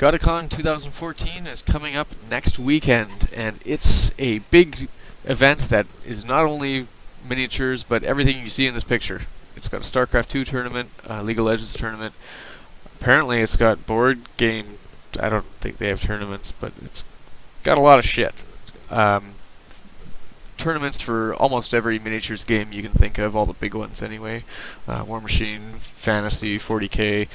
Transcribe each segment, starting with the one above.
Gottacon 2014 is coming up next weekend, and it's a big event that is not only miniatures, but everything you see in this picture. It's got a StarCraft 2 tournament, a League of Legends tournament. Apparently it's got board game, I don't think they have tournaments, but it's got a lot of shit. Tournaments for almost every miniatures game you can think of, all the big ones anyway. War Machine, Fantasy, 40K,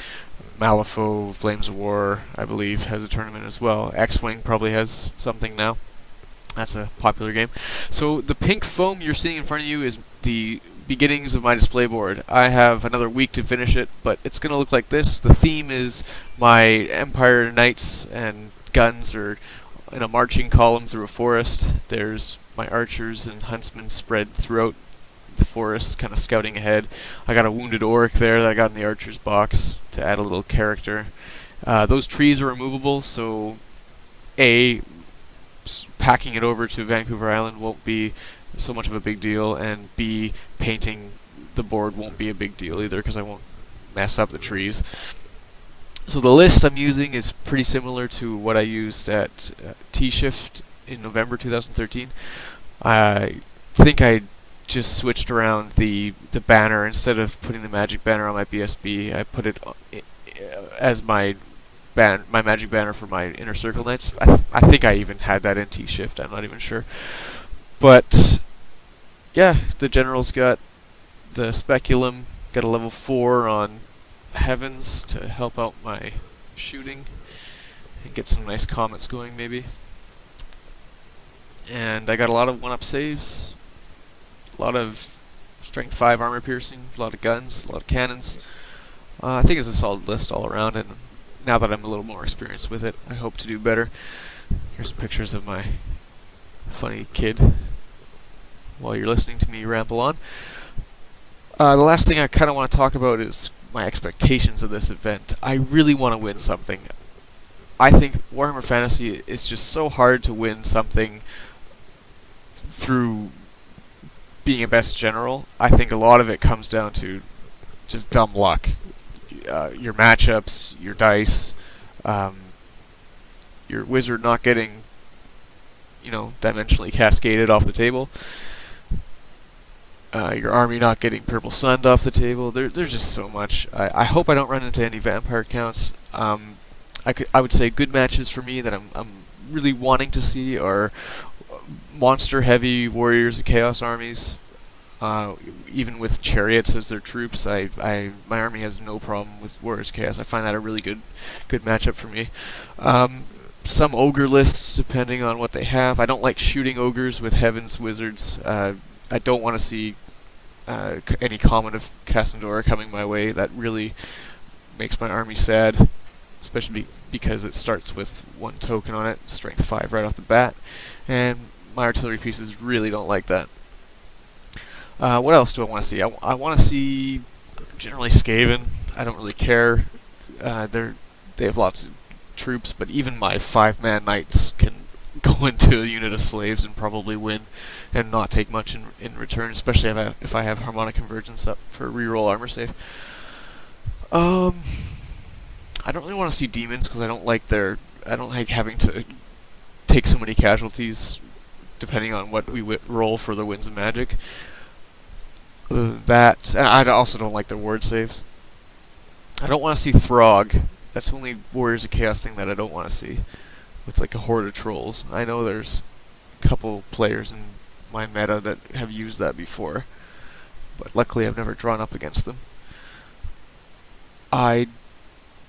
Malifaux, Flames of War, I believe, has a tournament as well. X-Wing probably has something now. That's a popular game. So the pink foam you're seeing in front of you is the beginnings of my display board. I have another week to finish it, but it's going to look like this. The theme is my Empire Knights and guns are in a marching column through a forest. There's my archers and huntsmen spread throughout the forest, kind of scouting ahead. I got a wounded orc there that I got in the archer's box to add a little character. Those trees are removable, so packing it over to Vancouver Island won't be so much of a big deal, and B, painting the board won't be a big deal either because I won't mess up the trees. So the list I'm using is pretty similar to what I used at T-Shift in November 2013. I think I just switched around the banner. Instead of putting the magic banner on my BSB, I put it as my magic banner for my Inner Circle Knights. I think I even had that in T-Shift, I'm not even sure. But yeah, the general's got the Speculum, got a level 4 on Heavens to help out my shooting and get some nice comets going maybe. And I got a lot of 1-up saves, a lot of strength 5 armor piercing, a lot of guns, a lot of cannons. I think it's a solid list all around, and now that I'm a little more experienced with it, I hope to do better. Here's some pictures of my funny kid while you're listening to me ramble on. The last thing I kind of want to talk about is my expectations of this event. I really want to win something. I think Warhammer Fantasy is just so hard to win something through being a best general. I think a lot of it comes down to just dumb luck. Your matchups, your dice, your wizard not getting, dimensionally cascaded off the table. Your army not getting purple sunned off the table. There's just so much. I hope I don't run into any vampire counts. I would say good matches for me that I'm really wanting to see are monster heavy warriors of chaos armies. Even with chariots as their troops, my army has no problem with warriors of chaos. I find that a really good matchup for me. Some ogre lists depending on what they have. I don't like shooting ogres with heavens wizards. I don't want to see any comment of Cassandora coming my way. That really makes my army sad, especially because it starts with 1 token on it, strength 5 right off the bat, and my artillery pieces really don't like that. What else do I want to see? I want to see generally Skaven. I don't really care. They have lots of troops, but even my 5-man knights can go into a unit of slaves and probably win and not take much in return, especially if I have harmonic convergence up for reroll armor save. I don't really want to see demons because I don't like having to take so many casualties depending on what we roll for the Winds of Magic. Other than that, and I also don't like their ward saves. I don't want to see Throg. That's the only Warriors of Chaos thing that I don't want to see, with like a horde of trolls. I know there's a couple players in my meta that have used that before, but luckily I've never drawn up against them. I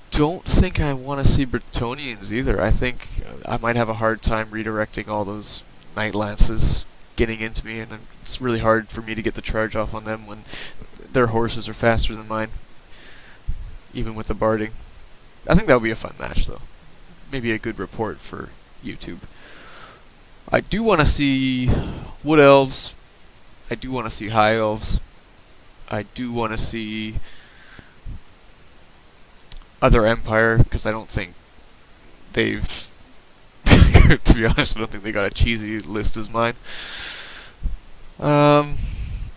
don't think I want to see Bretonnians either. I think I might have a hard time redirecting all those Knight Lances getting into me, and it's really hard for me to get the charge off on them when their horses are faster than mine, even with the barding. I think that would be a fun match, though. Maybe a good report for YouTube. I do want to see Wood Elves. I do want to see High Elves. I do want to see other Empire, because I don't think they've... to be honest, I don't think they got a cheesy list as mine.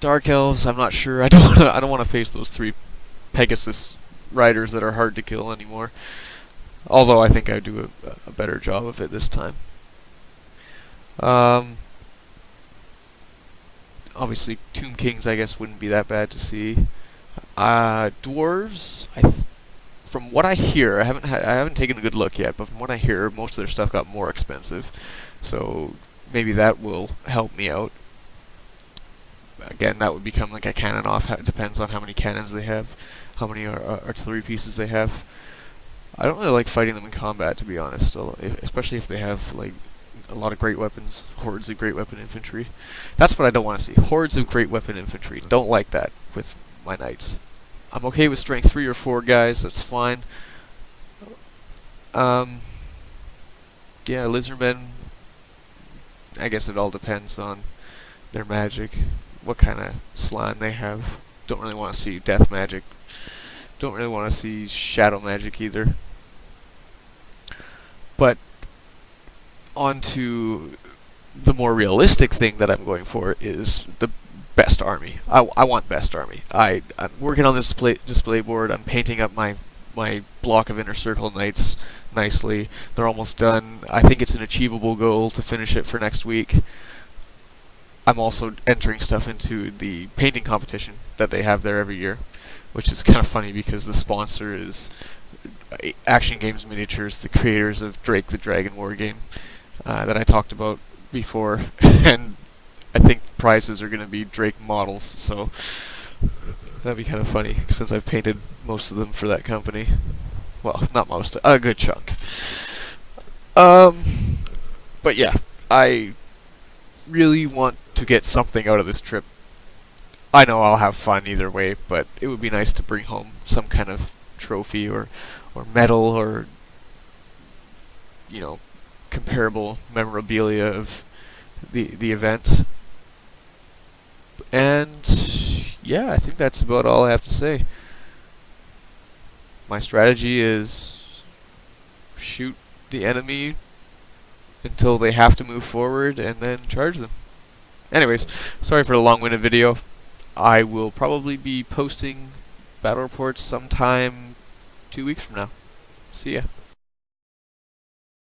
Dark Elves, I'm not sure. I don't want to face those 3 Pegasus riders that are hard to kill anymore. Although I think I do a better job of it this time. Um, Obviously, Tomb Kings, I guess, wouldn't be that bad to see. Dwarves, from what I hear, I haven't taken a good look yet, but from what I hear, most of their stuff got more expensive. So maybe that will help me out. Again, that would become like a cannon off. It depends on how many cannons they have, how many artillery pieces they have. I don't really like fighting them in combat, to be honest. Still, especially if they have like a lot of great weapons, hordes of great weapon infantry. That's what I don't want to see. Hordes of great weapon infantry. Don't like that with my knights. I'm okay with strength 3 or 4 guys. That's fine. Yeah, lizardmen. I guess it all depends on their magic, what kind of slime they have. Don't really want to see death magic. Don't really want to see shadow magic either. But on to the more realistic thing that I'm going for is the best army. I want best army. I'm working on this display board. I'm painting up my block of inner circle knights nicely. They're almost done. I think it's an achievable goal to finish it for next week. I'm also entering stuff into the painting competition that they have there every year, which is kind of funny because the sponsor is Action Games Miniatures, the creators of Drake the Dragon War game that I talked about before, and I think prizes are going to be Drake models, so that'd be kind of funny since I've painted most of them for that company. Well, not most, a good chunk. But yeah, I really want to get something out of this trip. I know I'll have fun either way, but it would be nice to bring home some kind of trophy or medal or, you know, comparable memorabilia of the event. And yeah, I think that's about all I have to say. My strategy is shoot the enemy until they have to move forward and then charge them. Anyways, sorry for the long-winded video. I will probably be posting battle reports sometime 2 weeks from now. See ya.